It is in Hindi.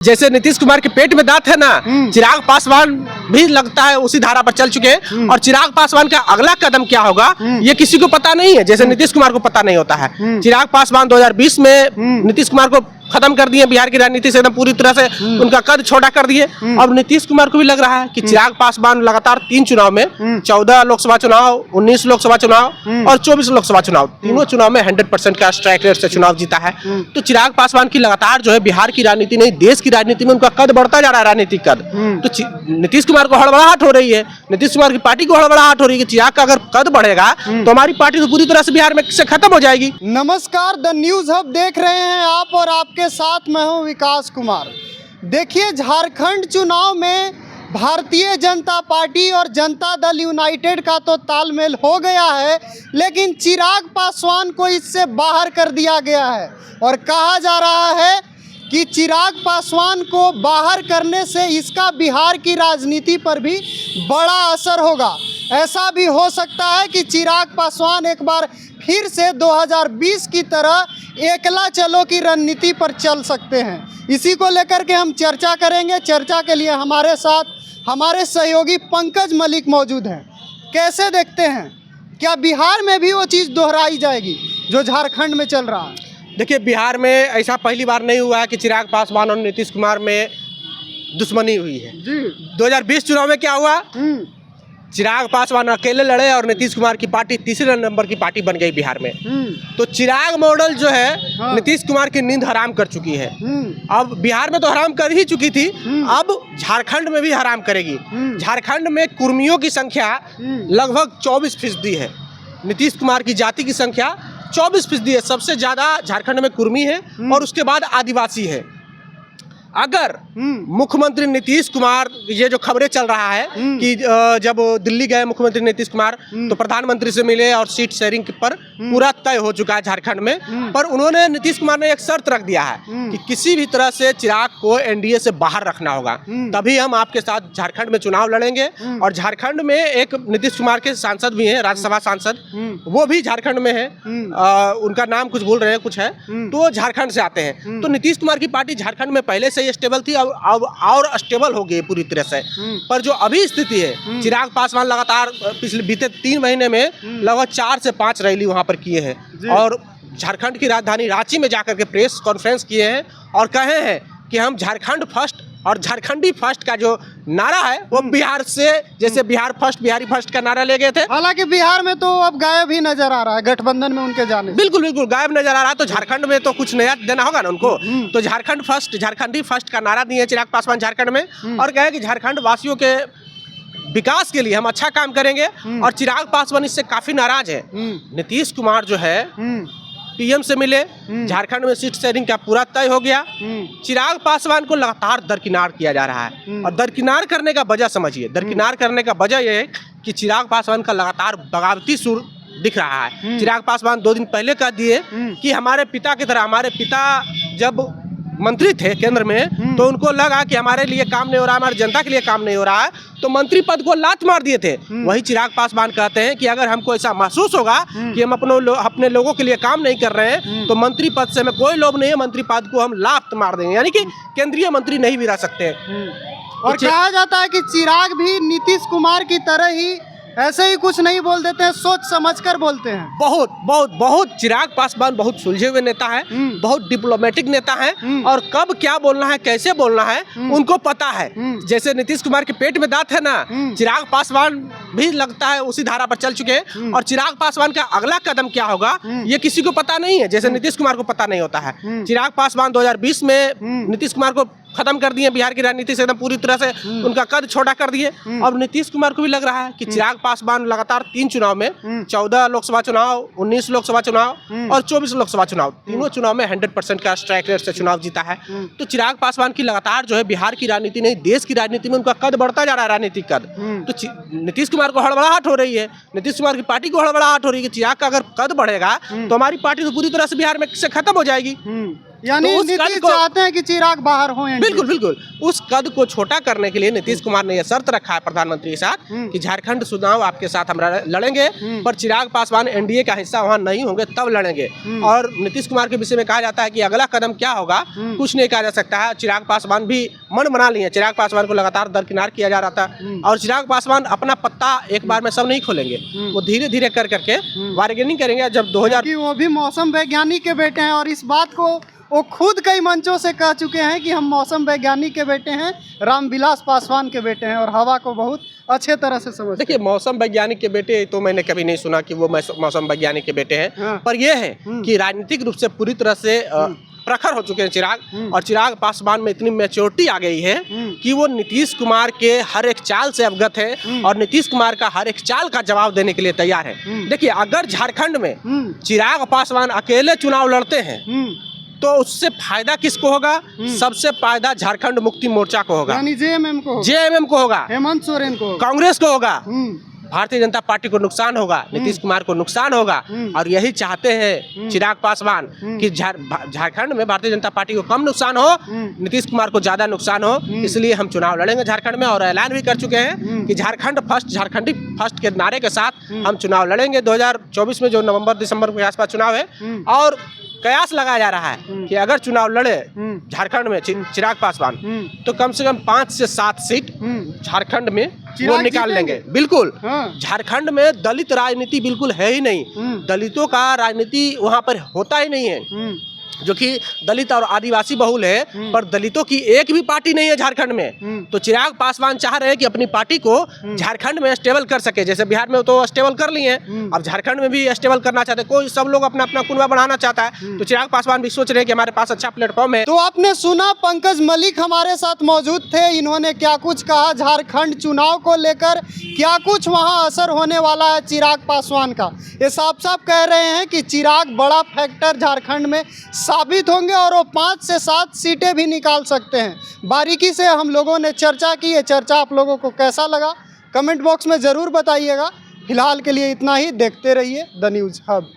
जैसे नीतीश कुमार के पेट में दांत है ना, चिराग पासवान भी लगता है उसी धारा पर चल चुके हैं। और चिराग पासवान का अगला कदम क्या होगा ये किसी को पता नहीं है, जैसे नीतीश कुमार को पता नहीं होता है। चिराग पासवान 2020 में नीतीश कुमार को खत्म कर दिए, बिहार की राजनीति से एकदम पूरी तरह से उनका कद छोटा कर दिए। अब नीतीश कुमार को भी लग रहा है कि चिराग पासवान लगातार 3 चुनाव में 14 लोकसभा चुनाव, 19 लोकसभा चुनाव और 24 लोकसभा चुनाव, तीनों चुनाव में 100% का स्ट्राइक रेट से चुनाव जीता है। तो चिराग पासवान की लगातार जो है बिहार की राजनीति नहीं देश की राजनीति में उनका कद बढ़ता जा रहा है, राजनीतिक कद। तो नीतीश कुमार को हड़बड़ाहट हो रही है, नीतीश कुमार की पार्टी को हड़बड़ाहट हो रही है कि चिराग का अगर कद बढ़ेगा तो हमारी पार्टी तो पूरी तरह से बिहार में से खत्म हो जाएगी। नमस्कार, द न्यूज हब देख रहे हैं आप और आपके साथ मैं हूं विकास कुमार। देखिए, झारखंड चुनाव में भारतीय जनता पार्टी और जनता दल यूनाइटेड का तो तालमेल हो गया है, लेकिन चिराग पासवान को इससे बाहर कर दिया गया है। और कहा जा रहा है कि चिराग पासवान को बाहर करने से इसका बिहार की राजनीति पर भी बड़ा असर होगा। ऐसा भी हो सकता है कि चिराग पासवान एक बार फिर से 2020 की तरह एकला चलो की रणनीति पर चल सकते हैं। इसी को लेकर के हम चर्चा करेंगे। चर्चा के लिए हमारे साथ हमारे सहयोगी पंकज मलिक मौजूद हैं। कैसे देखते हैं, क्या बिहार में भी वो चीज़ दोहराई जाएगी जो झारखंड में चल रहा है? देखिए, बिहार में ऐसा पहली बार नहीं हुआ है कि चिराग पासवान और नीतीश कुमार में दुश्मनी हुई है जी। 2020 चुनाव में क्या हुआ, चिराग पासवान अकेले लड़े और नीतीश कुमार की पार्टी तीसरे नंबर की पार्टी बन गई बिहार में। तो चिराग मॉडल जो है नीतीश कुमार की नींद हराम कर चुकी है। अब बिहार में तो हराम कर ही चुकी थी, अब झारखंड में भी हराम करेगी। झारखंड में कुर्मियों की संख्या लगभग 24% है, नीतीश कुमार की जाति की संख्या 24% है। सबसे ज्यादा झारखंड में कुर्मी है और उसके बाद आदिवासी है। अगर मुख्यमंत्री नीतीश कुमार, ये जो खबरें चल रहा है कि जब दिल्ली गए मुख्यमंत्री नीतीश कुमार तो प्रधानमंत्री से मिले और सीट शेयरिंग पर पूरा तय हो चुका है झारखंड में, पर उन्होंने नीतीश कुमार ने एक शर्त रख दिया है कि किसी भी तरह से चिराग को एनडीए से बाहर रखना होगा, तभी हम आपके साथ झारखंड में चुनाव लड़ेंगे। और झारखंड में एक नीतीश कुमार के सांसद भी हैं, राज्यसभा सांसद, वो भी झारखंड में है, उनका नाम कुछ भूल रहे हैं, कुछ है, तो झारखंड से आते हैं। तो नीतीश कुमार की पार्टी झारखंड में पहले से स्टेबल थी, अब और स्टेबल हो गई पूरी तरह से। पर जो अभी स्थिति है, चिराग पासवान लगातार पिछले बीते 3 महीने में लगभग 4 से 5 रैली वहां पर किए हैं और झारखंड की राजधानी रांची में जाकर के प्रेस कॉन्फ्रेंस किए हैं और कहे हैं कि हम झारखंड फर्स्ट और झारखंडी फर्स्ट का जो नारा है वो बिहार से, जैसे बिहार फर्स्ट, बिहारी फर्स्ट का नारा ले गए थे। हालांकि बिहार में तो अब गायब ही नजर आ रहा है गठबंधन में उनके जाने। बिल्कुल बिल्कुल गायब नजर आ रहा है। तो झारखंड में तो कुछ नया देना होगा ना उनको। तो झारखंड फर्स्ट, झारखंडी फर्स्ट का नारा दिए चिराग पासवान झारखंड में और कहे कि झारखंड वासियों के विकास के लिए हम अच्छा काम करेंगे। और चिराग पासवान इससे काफी नाराज है। नीतीश कुमार जो है पीएम से मिले, झारखंड में सीट शेयरिंग का पूरा तय हो गया। चिराग पासवान को लगातार दरकिनार किया जा रहा है और दरकिनार करने का वजह समझिए, दरकिनार करने का वजह यह है कि चिराग पासवान का लगातार बगावती सुर दिख रहा है। चिराग पासवान 2 दिन पहले कह दिए कि हमारे पिता की तरह, हमारे पिता जब मंत्री थे केंद्र में तो उनको लगा कि हमारे लिए काम नहीं हो रहा, हमारी जनता के लिए काम नहीं हो रहा है, तो मंत्री पद को लात मार दिए थे। वही चिराग पासवान कहते हैं कि अगर हमको ऐसा महसूस होगा कि हम अपने लोगों के लिए काम नहीं कर रहे हैं तो मंत्री पद से हमें कोई लोभ नहीं है, मंत्री पद को हम लात मार देंगे, यानी कि केंद्रीय मंत्री नहीं भी रह सकते। और कहा जाता है कि चिराग भी नीतीश कुमार की तरह ही ऐसे ही कुछ नहीं बोल देते हैं, सोच समझकर बोलते हैं। बहुत बहुत बहुत चिराग पासवान बहुत सुलझे हुए नेता है, बहुत डिप्लोमेटिक नेता है और कब क्या बोलना है, कैसे बोलना है उनको पता है। जैसे नीतीश कुमार के पेट में दांत है ना, चिराग पासवान भी लगता है उसी धारा पर चल चुके हैं। और चिराग पासवान का अगला कदम क्या होगा ये किसी को पता नहीं है, जैसे नीतीश कुमार को पता नहीं होता है। चिराग पासवान 2020 में नीतीश कुमार को खत्म कर दिए, बिहार की राजनीति से एकदम पूरी तरह से उनका कद छोटा कर दिए। अब नीतीश कुमार को भी लग रहा है कि चिराग पासवान लगातार 3 चुनाव में 14 लोकसभा चुनाव, 19 लोकसभा चुनाव और 24 लोकसभा चुनाव, तीनों चुनाव में 100% का स्ट्राइक रेट से चुनाव जीता है। तो चिराग पासवान की लगातार जो है बिहार की राजनीति नहीं देश की राजनीति में उनका कद बढ़ता जा रहा है, राजनीतिक कद। तो नीतीश कुमार को हड़बड़ाहट हो रही है, नीतीश कुमार की पार्टी को हड़बड़ाहट हो रही है कि चिराग का अगर कद बढ़ेगा तो हमारी पार्टी तो पूरी तरह से बिहार में से खत्म हो जाएगी। यानी तो उस कद नीतीश को चाहते हैं कि चिराग बाहर हो एनडीए। बिल्कुल बिल्कुल उस कद को छोटा करने के लिए नीतीश कुमार ने यह शर्त रखा है प्रधानमंत्री के साथ कि झारखंड चुनाव आपके साथ हम लड़ेंगे, पर चिराग पासवान एनडीए का हिस्सा वहां नहीं होंगे तब लड़ेंगे। और नीतीश कुमार के विषय में कहा जाता है कि अगला कदम क्या होगा कुछ नहीं कहा जा सकता है। चिराग पासवान भी मन बना लिए, चिराग पासवान को लगातार दरकिनार किया जा रहा था और चिराग पासवान अपना पत्ता एक बार में सब नहीं खोलेंगे, वो धीरे धीरे कर करके बार्गेनिंग करेंगे। जब 2000 कि वो भी मौसम वैज्ञानिक के बेटे हैं और इस बात को वो खुद कई मंचों से कह चुके हैं कि हम मौसम वैज्ञानिक के बेटे हैं, रामविलास पासवान के बेटे हैं और हवा को बहुत अच्छे तरह से समझते हैं। देखिए, मौसम वैज्ञानिक के बेटे तो मैंने कभी नहीं सुना कि वो मौसम वैज्ञानिक के बेटे हैं। हाँ। पर यह है कि राजनीतिक रूप से पूरी तरह से प्रखर हो चुके हैं चिराग, और चिराग पासवान में इतनी मैच्योरिटी आ गई है कि वो नीतीश कुमार के हर एक चाल से अवगत है और नीतीश कुमार का हर एक चाल का जवाब देने के लिए तैयार है। देखिए, अगर झारखंड में चिराग पासवान अकेले चुनाव लड़ते हैं तो उससे फायदा किसको होगा? सबसे फायदा झारखंड मुक्ति मोर्चा को होगा, यानी जेएमएम को होगा, हेमंत सोरेन को, कांग्रेस को होगा, भारतीय जनता पार्टी को नुकसान होगा, नीतीश कुमार को नुकसान होगा। और यही चाहते हैं चिराग पासवान कि झारखंड में भारतीय जनता पार्टी को कम नुकसान हो, नीतीश कुमार को ज्यादा नुकसान हो। इसलिए हम चुनाव लड़ेंगे झारखंड में और ऐलान भी कर चुके हैं कि झारखंड फर्स्ट, झारखंडी फर्स्ट के नारे के साथ हम चुनाव लड़ेंगे। 2024 में जो नवंबर दिसंबर के आसपास चुनाव है, और कयास लगाया जा रहा है कि अगर चुनाव लड़े झारखंड में चिराग पासवान तो कम से कम 5 से 7 सीट झारखंड में वो निकाल लेंगे। बिल्कुल, झारखंड में दलित राजनीति बिल्कुल है ही नहीं, दलितों का राजनीति वहाँ पर होता ही नहीं है, जो कि दलित और आदिवासी बहुल है, पर दलितों की एक भी पार्टी नहीं है झारखंड में। तो चिराग पासवान चाह रहे हैं कि अपनी पार्टी को झारखंड में स्टेबल कर सके, जैसे बिहार में तो स्टेबल कर लिए हैं, अब झारखंड में भी स्टेबल करना चाहते हैं। कोई सब लोग अपना अपना कुनबा बढ़ाना चाहता है, तो चिराग पासवान भी सोच रहे हैं कि हमारे पास अच्छा प्लेटफॉर्म है। तो आपने सुना, पंकज मलिक हमारे साथ मौजूद थे, इन्होंने क्या कुछ कहा झारखंड चुनाव को लेकर, क्या कुछ वहां असर होने वाला है चिराग पासवान का। ये साफ साफ कह रहे हैं कि चिराग बड़ा फैक्टर झारखंड में साबित होंगे और वो 5 से 7 सीटें भी निकाल सकते हैं। बारीकी से हम लोगों ने चर्चा की, ये चर्चा आप लोगों को कैसा लगा कमेंट बॉक्स में ज़रूर बताइएगा। फिलहाल के लिए इतना ही, देखते रहिए द न्यूज़ हब।